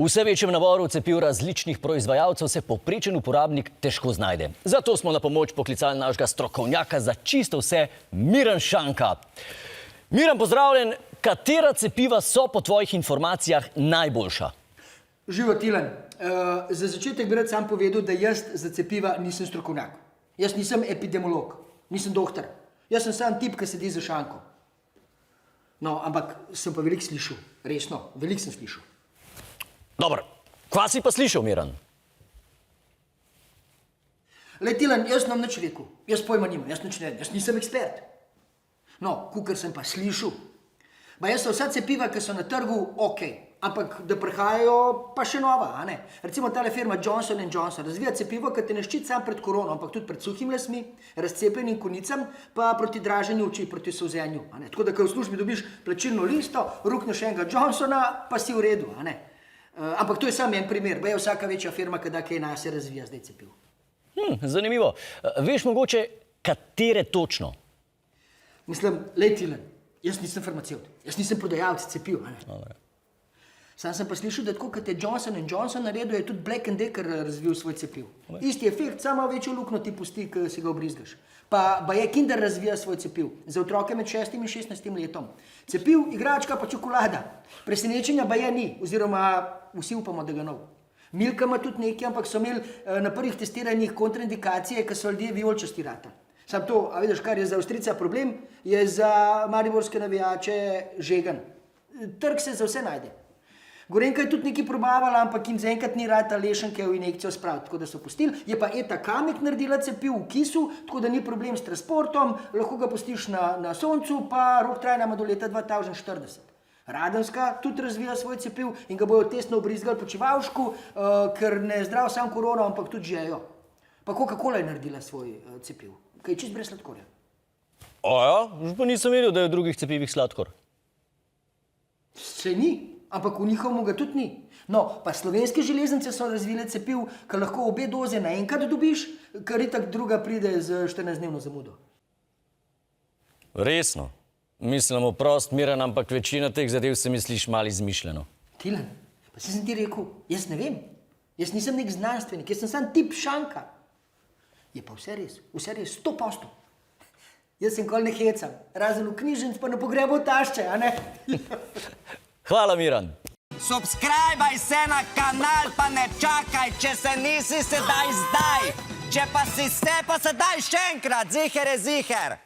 V vse večjem naboru cepiv različnih proizvajalcev se povprečen uporabnik težko znajde. Zato smo na pomoč poklicali našega strokovnjaka za čisto vse, Miran Šanka. Miran, pozdravljen. Katera cepiva so po tvojih informacijah najboljša? Živo, Tilen. Za začetek bi rad sam povedal, da jaz za cepiva nisem strokovnjak. Jaz nisem epidemiolog, nisem doktor. Jaz sem sam tip, ki sedi za šanko. No, ampak sem pa veliko slišal. Resno, veliko sem slišal. Dobro, kva si pa slišal, Miran? Lej, Tilen, jaz nam nič rekel. Jaz pojma nimam, jaz nič ne vem, jaz nisem ekspert. No, kukor sem pa slišal. Jaz so vsa cepiva, ki so na trgu, ok. Ampak da prihajajo pa še nova, a ne? Recimo tale firma Johnson & Johnson razvija cepivo, ki te ne ščiti samo pred korono, ampak tudi pred suhim lasmi, razcepljenim konicam, pa proti draženju oči, proti solzenju, a ne? Tako da, ko v službi dobiš plačilno listo, rukneš enega Johnsona, pa si v redu, a ne? Ampak to je samo en primer, je vsaka večja firma, kada kaj nas se razvija zdaj cepiv. Zanimivo. Veš mogoče, katere točno? Mislim, lej, Tilen, jaz nisem farmacevt, jaz nisem prodajalec cepiv, a ne? Sam sem pa slišal, da tako, kot je Johnson & Johnson naredil, je tudi Black & Decker razvil svoj cepiv. Isti efekt, samo večjo luknjo ti pusti, ko si ga obrizgaš. Pa je Kinder razvija svoj cepiv za otroke med 6 in 16 letom. Cepiv, igračka pa čokolada. Presenečenja je ni, oziroma vsi upamo, da ga nov. Milka ima tudi nekaj, ampak so imeli na prvih testiranjih kontraindikacije, ki so ljudje vijoličasti ratali. Sam to, a vidiš, kar je za Avstrijca problem, je za mariborske navijače žegan. Trg se za vse najde. Gorenka je tudi nekaj probavala, ampak jim zaenkrat ni rata lešanke v injekcijo spraviti, tako da so pustili. Je pa Eta Kamek naredila cepiv v kisu, tako da ni problem s transportom, lahko ga pustiš na soncu, pa rok trajanja ima do leta 2040. Radenska tudi razvija svoj cepiv in ga bojo testno obrizgali po Čivalšku, ker ne zdrav sam korono, ampak tudi žejo. Pa Coca-Cola je naredila svoj cepiv, ki je čist brez sladkorja. Ja, pa nisem vedel, da je v drugih cepivih sladkor. Se ni. Ampak v njihovem ga tudi ni. No, pa slovenske železnice so razvile cepiv, ki lahko obe doze naenkrat dobiš, ker itak druga pride z 14-dnevno zamudo. Resno? Mislim, oprost, Miran, ampak večina teh zadev se misliš malo izmišljeno. Tilen, pa sem ti rekel, jaz ne vem. Jaz nisem nek znanstvenik, jaz sem sam tip Šanka. Je pa vse res, 100%. Jaz sem kol ne hecam, razen v knjižnic pa na pogrebu tašče, a ne? Hvala, Miran. Subscribaj se na kanal, pa ne čakaj, če se nisi sedaj zdaj. Če pa si se, pa sedaj še enkrat, ziher je ziher.